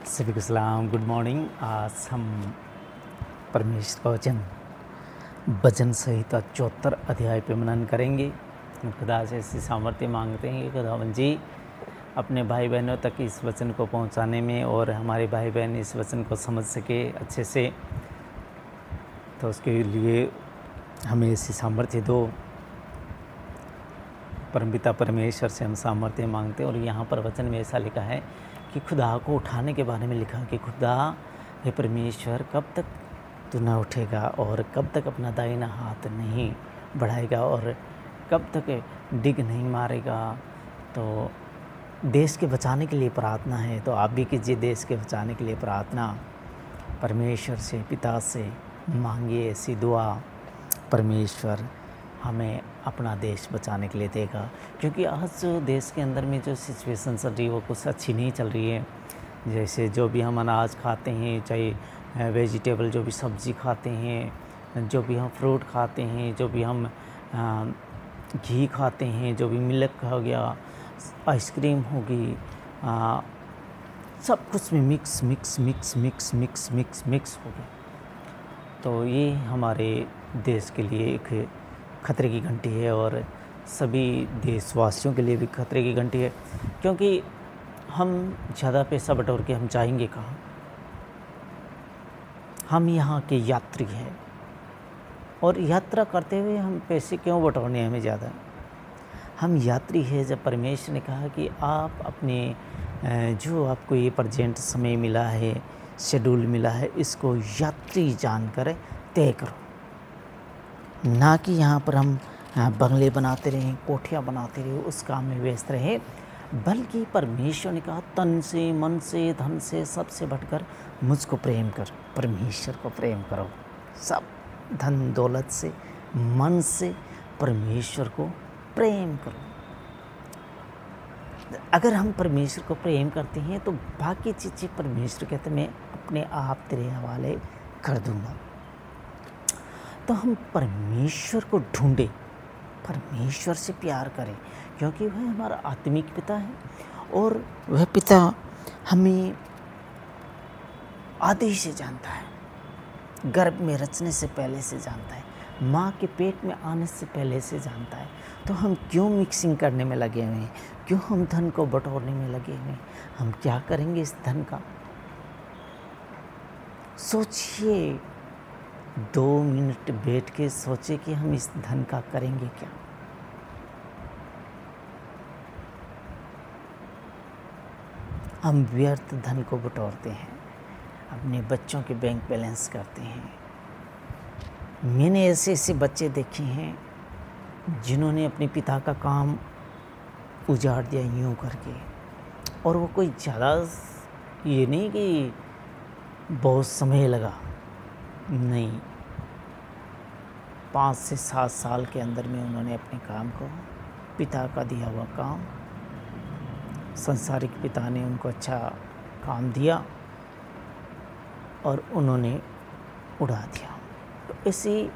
सभी को सलाम, गुड मॉर्निंग। आज हम परमेश्वर का वचन भजन संहिता 74 अध्याय पे मनन करेंगे। खुदा से ऐसी सामर्थ्य मांगते हैं कि खुदावंद जी अपने भाई बहनों तक इस वचन को पहुंचाने में और हमारे भाई बहन इस वचन को समझ सके अच्छे से, तो उसके लिए हमें ऐसी सामर्थ्य दो। परमपिता परमेश्वर से हम सामर्थ्य मांगते हैं। और यहाँ पर वचन में ऐसा लिखा है कि खुदा को उठाने के बारे में लिखा कि खुदा हे परमेश्वर, कब तक तू न उठेगा और कब तक अपना दाहिना हाथ नहीं बढ़ाएगा और कब तक डिग नहीं मारेगा। तो देश के बचाने के लिए प्रार्थना है, तो आप भी कीजिए देश के बचाने के लिए प्रार्थना। परमेश्वर से, पिता से मांगिए ऐसी दुआ, परमेश्वर हमें अपना देश बचाने के लिए देगा। क्योंकि आज जो देश के अंदर में जो सिचुएशन चल रही है वो कुछ अच्छी नहीं चल रही है। जैसे जो भी हम अनाज खाते हैं, चाहे वेजिटेबल जो भी सब्ज़ी खाते हैं, जो भी हम फ्रूट खाते हैं, जो भी हम घी खाते हैं, जो भी मिल्क हो गया, आइसक्रीम होगी, सब कुछ में mix mix mix mix mix mix mix हो गया। तो ये हमारे देश के लिए एक खतरे की घंटी है और सभी देशवासियों के लिए भी खतरे की घंटी है। क्योंकि हम ज़्यादा पैसा बटोर के हम जाएंगे कहाँ? हम यहाँ के यात्री हैं और यात्रा करते हुए हम पैसे क्यों बटोरने हमें ज़्यादा? हम यात्री हैं। जब परमेश्वर ने कहा कि आप अपने जो आपको ये प्रेजेंट समय मिला है, शेड्यूल मिला है, इसको यात्री जानकर तय करो। ना कि यहाँ पर हम बंगले बनाते रहें, कोठियाँ बनाते रहें, उस काम में व्यस्त रहें, बल्कि परमेश्वर ने कहा तन से, मन से, धन से, सबसे बढ़कर मुझको प्रेम कर। परमेश्वर को प्रेम करो, सब धन दौलत से, मन से परमेश्वर को प्रेम करो। अगर हम परमेश्वर को प्रेम करते हैं तो बाकी चीज़ें परमेश्वर कहते मैं अपने आप तेरे हवाले कर दूँगा। तो हम परमेश्वर को ढूंढें, परमेश्वर से प्यार करें, क्योंकि वह हमारा आत्मिक पिता है और वह पिता हमें आदि से जानता है, गर्भ में रचने से पहले से जानता है, माँ के पेट में आने से पहले से जानता है। तो हम क्यों मिक्सिंग करने में लगे हुए हैं? क्यों हम धन को बटोरने में लगे हुए हैं? हम क्या करेंगे इस धन का? सोचिए, 2 मिनट बैठ के सोचे कि हम इस धन का करेंगे क्या? हम व्यर्थ धन को बटोरते हैं, अपने बच्चों के बैंक बैलेंस करते हैं। मैंने ऐसे ऐसे बच्चे देखे हैं जिन्होंने अपने पिता का काम उजाड़ दिया यूँ करके। और वो कोई ज़्यादा ये नहीं कि बहुत समय लगा, नहीं, 5 से 7 साल के अंदर में उन्होंने अपने काम को, पिता का दिया हुआ काम, संसारिक पिता ने उनको अच्छा काम दिया और उन्होंने उड़ा दिया। तो ऐसी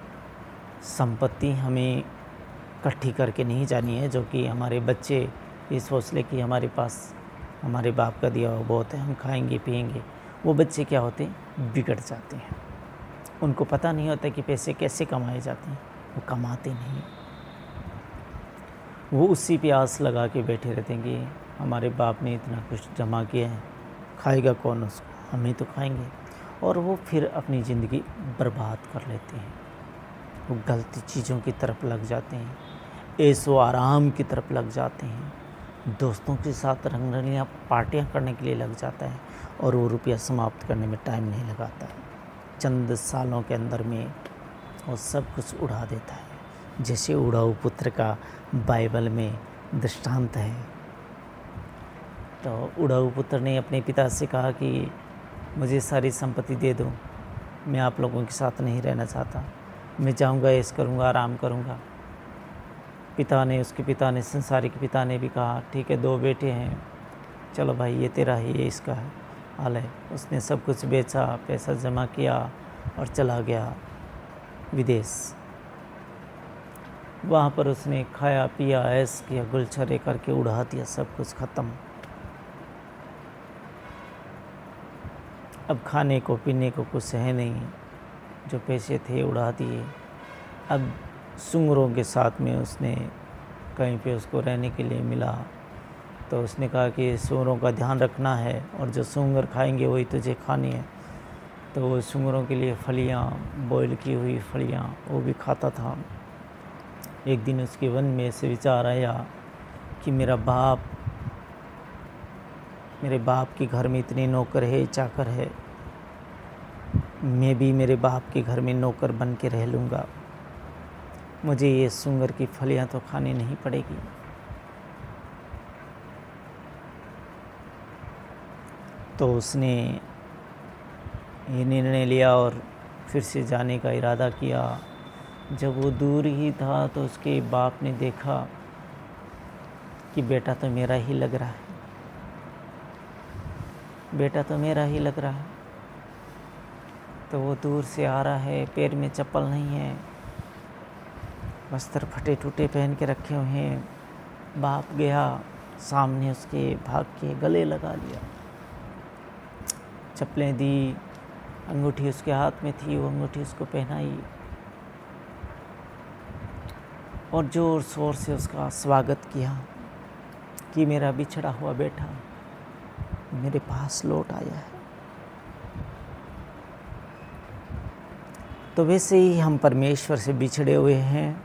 संपत्ति हमें इकट्ठी करके नहीं जानी है, जो कि हमारे बच्चे ये सोच ले कि हमारे पास हमारे बाप का दिया हुआ बहुत है, हम खाएंगे पिएंगे। वो बच्चे क्या होते हैं? बिगड़ जाते हैं। उनको पता नहीं होता कि पैसे कैसे कमाए जाते हैं, वो कमाते नहीं। वो उसी पे आस लगा के बैठे रहते हैं कि हमारे बाप ने इतना कुछ जमा किया है, खाएगा कौन उसको, हम ही तो खाएंगे। और वो फिर अपनी ज़िंदगी बर्बाद कर लेते हैं। वो गलत चीज़ों की तरफ लग जाते हैं, ऐशो आराम की तरफ लग जाते हैं, दोस्तों के साथ रंगरलियाँ पार्टियाँ करने के लिए लग जाता है और वो रुपया समाप्त करने में टाइम नहीं लगाता है। चंद सालों के अंदर में वो सब कुछ उड़ा देता है। जैसे उड़ाऊ पुत्र का बाइबल में दृष्टांत है। तो उड़ाऊ पुत्र ने अपने पिता से कहा कि मुझे सारी संपत्ति दे दो, मैं आप लोगों के साथ नहीं रहना चाहता, मैं जाऊंगा, ऐश करूंगा, आराम करूंगा। उसके पिता ने, संसारिक पिता ने भी कहा ठीक है, 2 बेटे हैं, चलो भाई ये तेरा है, ये इसका है, हाल है। उसने सब कुछ बेचा, पैसा जमा किया और चला गया विदेश। वहाँ पर उसने खाया पिया, ऐश किया, गुलछरे करके उड़ा दिया, सब कुछ ख़त्म। अब खाने को पीने को कुछ है नहीं, जो पैसे थे उड़ा दिए। अब सूँगरों के साथ में उसने कहीं पे उसको रहने के लिए मिला, तो उसने कहा कि सूँगरों का ध्यान रखना है और जो सूँगर खाएंगे वही तुझे खानी है। तो वो सूँगरों के लिए फलियाँ, बॉयल की हुई फलियाँ वो भी खाता था। एक दिन उसके मन में ऐसे विचार आया कि मेरे बाप के घर में इतने नौकर है, चाकर है, मैं भी मेरे बाप के घर में नौकर बन के रह लूँगा, मुझे ये सूँगर की फलियाँ तो खानी नहीं पड़ेगी। तो उसने ये निर्णय लिया और फिर से जाने का इरादा किया। जब वो दूर ही था तो उसके बाप ने देखा कि बेटा तो मेरा ही लग रहा है, बेटा तो मेरा ही लग रहा है। तो वो दूर से आ रहा है, पैर में चप्पल नहीं है, वस्त्र फटे टूटे पहन के रखे हुए हैं। बाप गया सामने उसके, भाग के गले लगा लिया, चप्पलें दी, अंगूठी उसके हाथ में थी, वो अंगूठी उसको पहनाई और ज़ोर शोर से उसका स्वागत किया कि मेरा बिछड़ा हुआ बेटा मेरे पास लौट आया है। तो वैसे ही हम परमेश्वर से बिछड़े हुए हैं,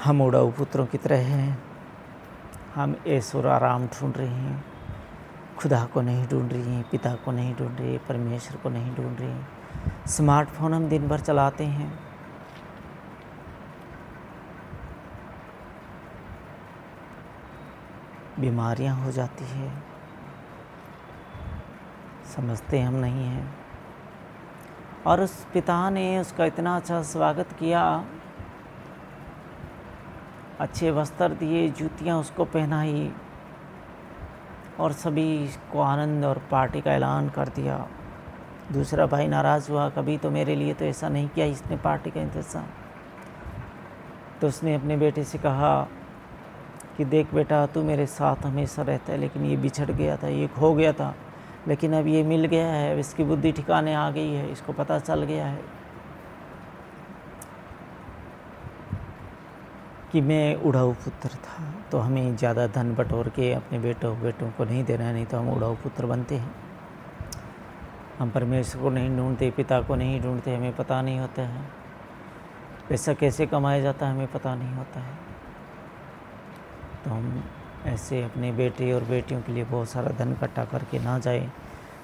हम उड़ाऊ पुत्रों की तरह हैं। हम ऐश और आराम ढूंढ रहे हैं, खुदा को नहीं ढूंढ रही हैं, पिता को नहीं ढूंढ रही, परमेश्वर को नहीं ढूंढ रही हैं। स्मार्टफोन हम दिन भर चलाते हैं, बीमारियां हो जाती है, समझते हम नहीं हैं। और उस पिता ने उसका इतना अच्छा स्वागत किया, अच्छे वस्त्र दिए, जूतियां उसको पहनाई और सभी को आनंद और पार्टी का ऐलान कर दिया। दूसरा भाई नाराज़ हुआ, कभी तो मेरे लिए तो ऐसा नहीं किया इसने पार्टी का इंतज़ाम। तो उसने अपने बेटे से कहा कि देख बेटा, तू मेरे साथ हमेशा रहता है, लेकिन ये बिछड़ गया था, ये खो गया था, लेकिन अब ये मिल गया है, अब इसकी बुद्धि ठिकाने आ गई है, इसको पता चल गया है कि मैं उड़ाऊ पुत्र था। तो हमें ज़्यादा धन बटोर के अपने बेटों को नहीं देना है, नहीं तो हम उड़ाऊ पुत्र बनते हैं। हम परमेश्वर को नहीं ढूंढते, पिता को नहीं ढूंढते, हमें पता नहीं होता है पैसा कैसे कमाया जाता है, हमें पता नहीं होता है। तो हम ऐसे अपने बेटे और बेटियों के लिए बहुत सारा धन इकट्ठा करके ना जाए,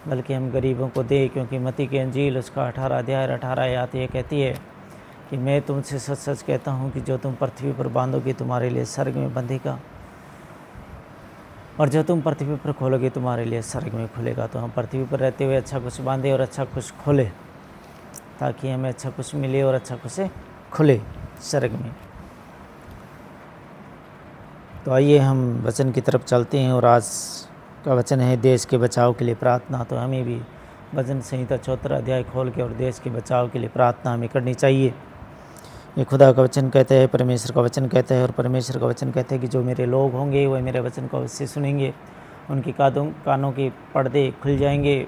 बल्कि हम गरीबों को दें। क्योंकि मत्ती की अंजील उसका 18 अध्याय 18 आयत ये कहती है कि मैं तुमसे सच सच कहता हूँ कि जो तुम पृथ्वी पर बांधोगे तुम्हारे लिए स्वर्ग में बंधेगा, और जो तुम पृथ्वी पर खोलोगे तुम्हारे लिए स्वर्ग में खुलेगा। तो हम पृथ्वी पर रहते हुए अच्छा कुछ बांधे और अच्छा कुछ खोले, ताकि हमें अच्छा कुछ मिले और अच्छा कुछ खुले स्वर्ग में। तो आइए हम वचन की तरफ चलते हैं, और आज का वचन है देश के बचाव के लिए प्रार्थना। तो हमें भी भजन संहिता 74 अध्याय खोल के और देश के बचाव के लिए प्रार्थना हमें करनी चाहिए। ये खुदा का वचन कहता है, परमेश्वर का वचन कहता है, और परमेश्वर का वचन कहता है कि जो मेरे लोग होंगे वह मेरे वचन को अवश्य सुनेंगे, उनके कानों के पर्दे खुल जाएंगे,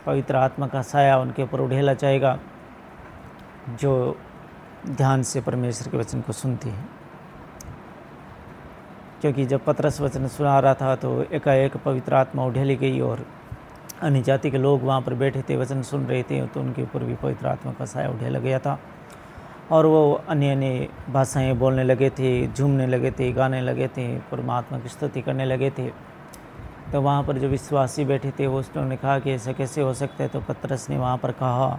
पवित्र आत्मा का साया उनके ऊपर उड़ेला जाएगा, जो ध्यान से परमेश्वर के वचन को सुनते हैं। क्योंकि जब पतरस वचन सुना रहा था तो एकाएक पवित्र आत्मा उड़ेली गई और अन्य जाति के लोग वहाँ पर बैठे थे, वचन सुन रहे थे, तो उनके ऊपर भी पवित्र आत्मा का साया उड़ेला गया था, और वो अन्य अन्य भाषाएं बोलने लगे थे, झूमने लगे थे, गाने लगे थे, परमात्मा की स्तुति करने लगे थे। तो वहाँ पर जो विश्वासी बैठे थे वो उसने कहा कि ऐसा कैसे हो सकता है। तो पतरस ने वहाँ पर कहा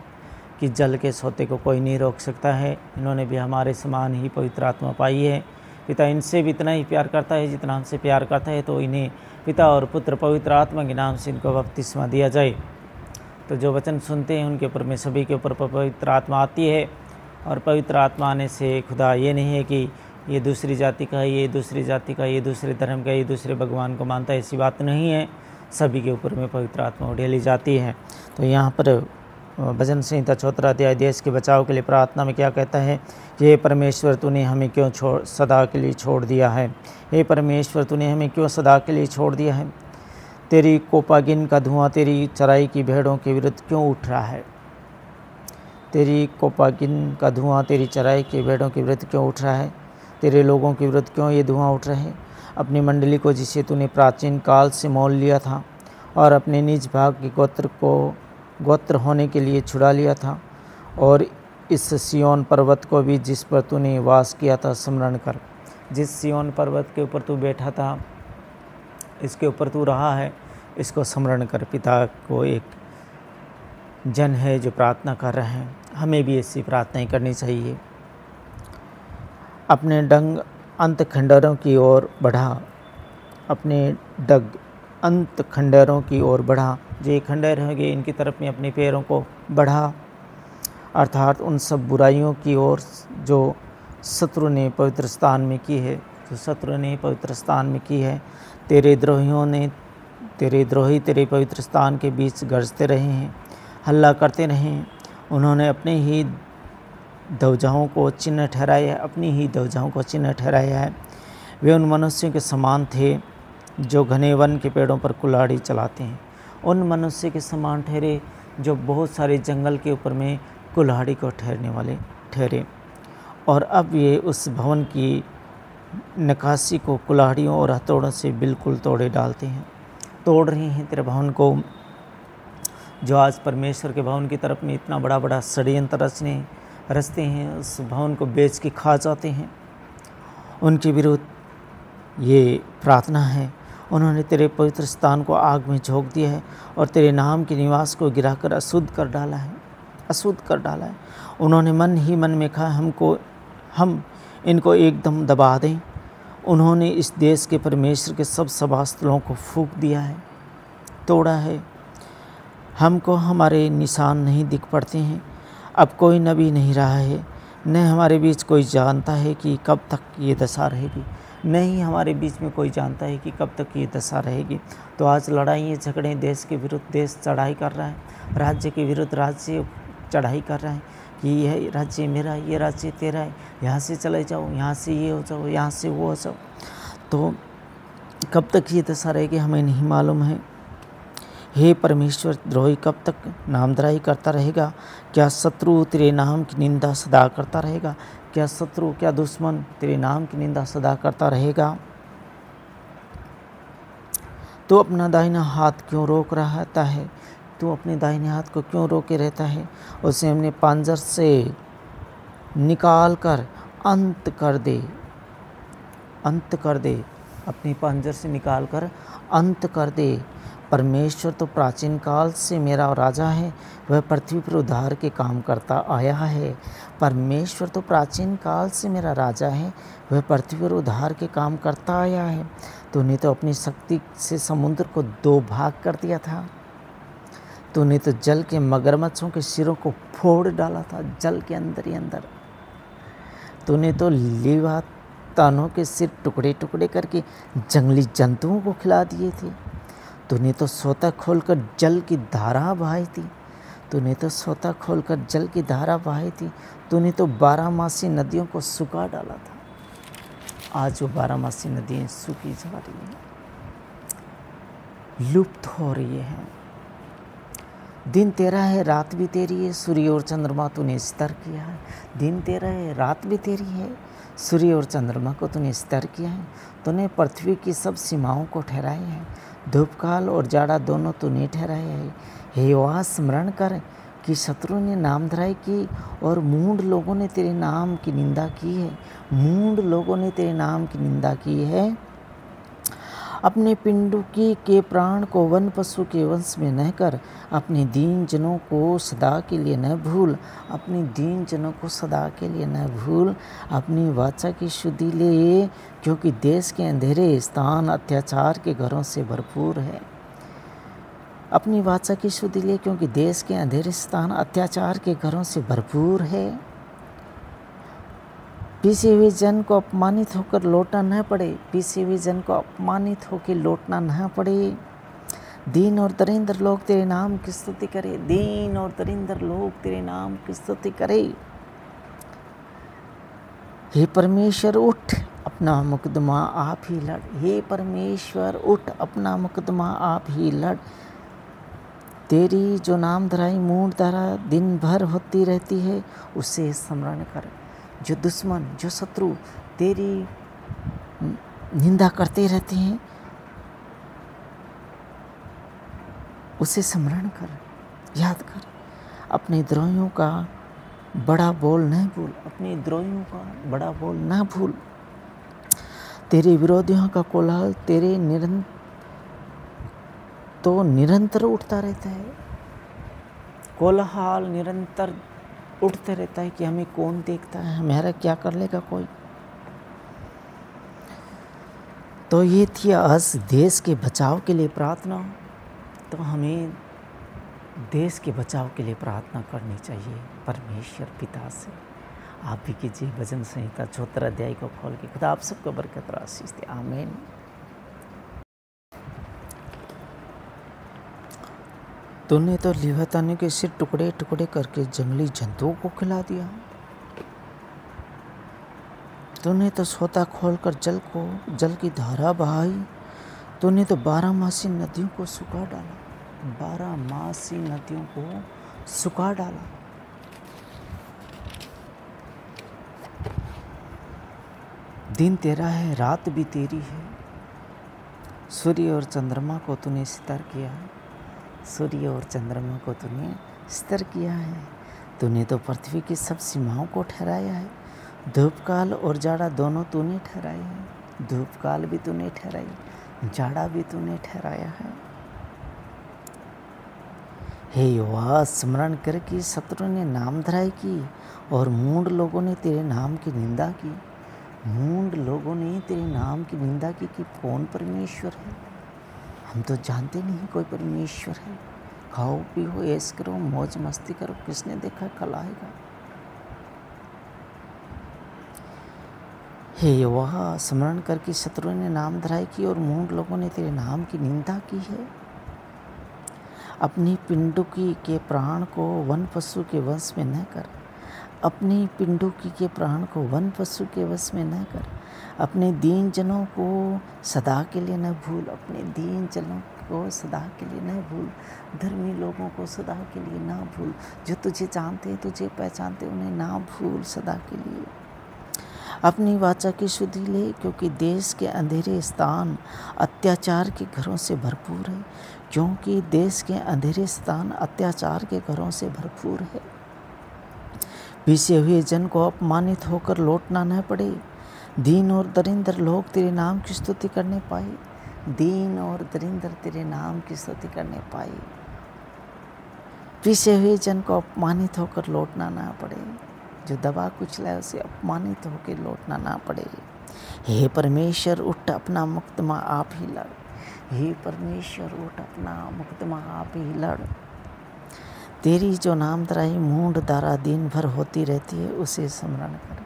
कि जल के सोते को कोई नहीं रोक सकता है, इन्होंने भी हमारे समान ही पवित्र आत्मा पाई है। पिता इनसे भी इतना ही प्यार करता है जितना हमसे प्यार करता है, तो इन्हें पिता और पुत्र पवित्र आत्मा के नाम से इनको बपतिस्मा दिया जाए। तो जो वचन सुनते हैं उनके ऊपर में सभी के ऊपर पवित्र आत्मा आती है, और पवित्र आत्मा आने से खुदा ये नहीं है कि ये दूसरी जाति का है, ये दूसरी जाति का, ये दूसरे धर्म का, ये दूसरे भगवान को मानता है, ऐसी बात नहीं है। सभी के ऊपर में पवित्र आत्मा उड़ेली जाती है। तो यहाँ पर भजन संहिता 74 अध्याय देश के बचाव के लिए प्रार्थना में क्या कहता है कि हे परमेश्वर, तूने हमें क्यों सदा के लिए छोड़ दिया है। हे परमेश्वर, तूने हमें क्यों सदा के लिए छोड़ दिया है। तेरी कोपागिन का धुआं तेरी चराई की भेड़ों के विरुद्ध क्यों उठ रहा है? तेरी कोपागिन का धुआं तेरी चराई के भेड़ों के विरुद्ध क्यों उठ रहा है? तेरे लोगों के विरुद्ध क्यों ये धुआं उठ रहे हैं? अपनी मंडली को जिसे तूने प्राचीन काल से मोल लिया था और अपने निज भाग के गोत्र होने के लिए छुड़ा लिया था, और इस सियोन पर्वत को भी जिस पर तूने वास किया था स्मरण कर। जिस सियोन पर्वत के ऊपर तू बैठा था, इसके ऊपर तू रहा है, इसको स्मरण कर। पिता को एक जन है जो प्रार्थना कर रहे हैं, हमें भी ऐसी प्रार्थनाएं करनी चाहिए। अपने डंग अंत खंडरों की ओर बढ़ा, अपने डग अंत खंडरों की ओर बढ़ा। जो ये खंडर होंगे इनकी तरफ में अपने पैरों को बढ़ा, अर्थात उन सब बुराइयों की ओर जो शत्रु ने पवित्र स्थान में की है, जो शत्रु ने पवित्र स्थान में की है। तेरे द्रोही तेरे पवित्र स्थान के बीच गरजते रहे हैं, हल्ला करते रहे हैं। उन्होंने अपने ही ध्वजाओं को चिन्ह ठहराया, अपनी ही ध्वजाओं को चिन्ह ठहराया है। वे उन मनुष्यों के समान थे जो घने वन के पेड़ों पर कुल्हाड़ी चलाते हैं। उन मनुष्य के समान ठहरे जो बहुत सारे जंगल के ऊपर में कुल्हाड़ी को ठहरने वाले ठहरे, और अब ये उस भवन की नक्काशी को कुल्हाड़ियों और हथौड़ों से बिल्कुल तोड़ रहे हैं तेरे भवन को। जो आज परमेश्वर के भवन की तरफ में इतना बड़ा बड़ा षड्यंत्र रचते हैं, उस भवन को बेच के खा जाते हैं, उनके विरुद्ध ये प्रार्थना है। उन्होंने तेरे पवित्र स्थान को आग में झोंक दिया है और तेरे नाम के निवास को गिराकर अशुद्ध कर डाला है। उन्होंने मन ही मन में कहा, हम इनको एकदम दबा दें। उन्होंने इस देश के परमेश्वर के सब सभास्थलों को फूंक दिया है, तोड़ा है। हमको हमारे निशान नहीं दिख पड़ते हैं। अब कोई नबी नहीं रहा है, न हमारे बीच कोई जानता है कि कब तक ये दशा रहेगी। नहीं हमारे बीच में कोई जानता है कि कब तक ये दशा रहेगी। तो आज लड़ाइयाँ झगड़े, देश के विरुद्ध देश चढ़ाई कर रहा है, राज्य के विरुद्ध राज्य चढ़ाई कर रहा है कि यह राज्य मेरा, ये राज्य तेरा है, यहाँ से चले जाओ, यहाँ से ये हो जाओ, यहाँ से वो हो जाओ। तो कब तक ये दशा रहेगी हमें नहीं मालूम है। हे परमेश्वर, द्रोही कब तक नामधराई करता रहेगा? क्या शत्रु तेरे नाम की निंदा सदा करता रहेगा? क्या शत्रु, क्या दुश्मन तेरे नाम की निंदा सदा करता रहेगा? तू अपना दाहिना हाथ क्यों रोक रहता है? तू अपने दाहिने हाथ को क्यों रोके रहता है? उसे हमने पांजर से निकाल कर अंत कर दे, अपनी पांजर से निकाल कर अंत कर दे। परमेश्वर तो प्राचीन काल से मेरा राजा है, वह पृथ्वी पर उद्धार के काम करता आया है। परमेश्वर तो प्राचीन काल से मेरा राजा है, वह पृथ्वी पर उद्धार के काम करता आया है। तूने तो अपनी शक्ति से समुद्र को 2 भाग कर दिया था। तूने तो जल के मगरमच्छों के सिरों को फोड़ डाला था, जल के अंदर ही अंदर। तूने तो लेवियातानों के सिर टुकड़े टुकड़े करके जंगली जंतुओं को खिला दिए थे। तूने तो सोता खोलकर जल की धारा बहाई थी। तूने तो 12मासी नदियों को सुखा डाला था। आज वो 12मासी नदियाँ सूखी जा रही हैं, लुप्त हो रही हैं। दिन तेरा है, रात भी तेरी है, सूर्य और चंद्रमा तूने स्थिर किया है। दिन तेरा है, रात भी तेरी है, सूर्य और चंद्रमा को तूने स्थिर किया है। तूने पृथ्वी की सब सीमाओं को ठहराया है, धूपकाल और जाड़ा दोनों तूने ठहराया है। हे यहोवा, स्मरण कर कि शत्रु ने नामधराई की और मूढ़ लोगों ने तेरे नाम की निंदा की है। अपने पिंडुकी के प्राण को वन पशु के वंश में न कर, अपने दीन जनों को सदा के लिए न भूल। अपनी वाचा की शुद्धि ले, क्योंकि देश के अंधेरे स्थान अत्याचार के घरों से भरपूर है। अपनी वाचा की शुद्धि ले, क्योंकि देश के अंधेरे स्थान अत्याचार के घरों से भरपूर है। पीछे हुए जन को अपमानित होकर लौटना न पड़े। दीन और दरिद्र लोग तेरे नाम की स्तुति करे। हे परमेश्वर, उठ, अपना मुकदमा आप ही लड़। हे परमेश्वर उठ, अपना मुकदमा आप ही लड़। तेरी जो नाम धराई मूढ़ धारा दिन भर होती रहती है, उसे स्मरण कर। जो दुश्मन, जो शत्रु तेरी निंदा करते रहते हैं, उसे स्मरण कर, याद कर। अपने द्रोहियों का बड़ा बोल न भूल, अपने द्रोहियों का बड़ा बोल न भूल। तेरे विरोधियों का कोलाहल तेरे निरंतर उठता रहता है। कोलाहल निरंतर उठते रहता है कि हमें कौन देखता है, हमारा क्या कर लेगा कोई। तो ये थी आज देश के बचाव के लिए प्रार्थना। तो हमें देश के बचाव के लिए प्रार्थना करनी चाहिए परमेश्वर पिता से। आप भी कीजिए भजन संहिता 74 अध्याय को खोल के। खुदा आप सबको बरकत और आशीष दे। आमीन। तूने तो लिव्यातान के सिर टुकड़े टुकड़े करके जंगली जंतुओं को खिला दिया। तूने तो सोता खोलकर जल की धारा बहाई। तूने तो 12मासी नदियों को सुखा डाला, 12मासी नदियों को सुखा डाला। दिन तेरा है, रात भी तेरी है। सूर्य और चंद्रमा को तूने स्थिर किया है, सूर्य और चंद्रमा को तूने स्थिर किया है। तूने तो पृथ्वी की सब सीमाओं को ठहराया है। धूपकाल और जाड़ा दोनों तूने ठहराए हैं। धूपकाल भी तूने ठहराई, जाड़ा भी तूने ठहराया है। हे यहोवा, स्मरण कर कि शत्रु ने नाम धराई की और मूढ़ लोगों ने तेरे नाम की निंदा की। मूढ़ लोगों ने तेरे नाम की निंदा की कि कौन परमेश्वर है। हम तो जानते नहीं कोई परमेश्वर है। खाओ पियो ऐश करो मौज मस्ती करो, किसने देखा कल आएगा। हे यहोवा, स्मरण कर कि शत्रु ने नाम धराई की और मूढ़ लोगों ने तेरे नाम की निंदा की है। अपनी पिंडुकी के प्राण को वन पशु के वश में न कर। अपनी पिंडुकी के प्राण को वन पशु के वश में न कर। अपने दीन जनों को सदा के लिए न भूल। अपने दीन जनों को सदा के लिए न भूल। धर्मी लोगों को सदा के लिए ना भूल। जो तुझे जानते हैं, तुझे पहचानते, उन्हें ना भूल सदा के लिए। अपनी वाचा की शुद्धि ले, क्योंकि देश के अंधेरे स्थान अत्याचार के घरों से भरपूर है। क्योंकि देश के अंधेरे स्थान अत्याचार के घरों से भरपूर है। पीछे हुए जन को अपमानित होकर लौटना न पड़े। दीन और दरिंदर लोग तेरे नाम की स्तुति करने पाए। दीन और दरिंदर तेरे नाम की स्तुति करने पाए। पीछे हुए जन को अपमानित होकर लौटना ना पड़े। जो दबा कुचला उसे अपमानित होकर लौटना ना पड़े। हे परमेश्वर उठ, अपना मुकदमा आप ही लड़। हे परमेश्वर उठ, अपना मुकदमा आप ही लड़। तेरी जो नामधराई मूढ़ द्वारा दिन भर होती रहती है, उसे स्मरण कर।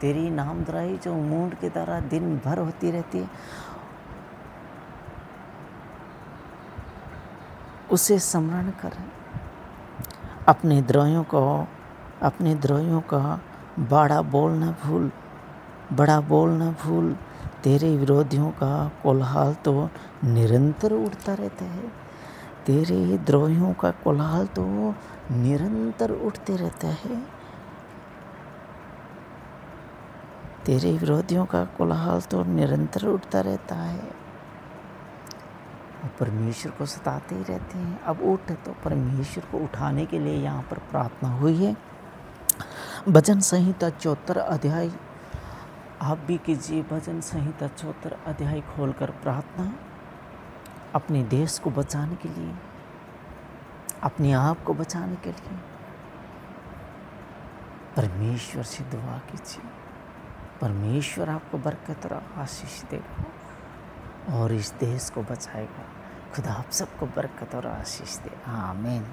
तेरी नामधराई जो मूढ़ के द्वारा दिन भर होती रहती है, उसे स्मरण कर। अपने द्रोहियों का बड़ा बोल न भूल, बड़ा बोल न भूल। तेरे विरोधियों का कोलाहल तो निरंतर उठता रहता है। तेरे द्रोहियों का कोलाहल तो निरंतर उठते रहता है। तेरे विरोधियों का कोलाहल तो निरंतर उठता रहता है। परमेश्वर को सताते ही रहते हैं। अब उठ, तो परमेश्वर को उठाने के लिए यहाँ पर प्रार्थना हुई है। भजन संहिता 74 अध्याय आप भी कीजिए। भजन संहिता 74 अध्याय खोलकर प्रार्थना अपने देश को बचाने के लिए, अपने आप को बचाने के लिए परमेश्वर से दुआ कीजिए। परमेश्वर आपको बरकत और आशीष देगा और इस देश को बचाएगा। खुदा आप सबको बरकत और आशीष दे। आमीन।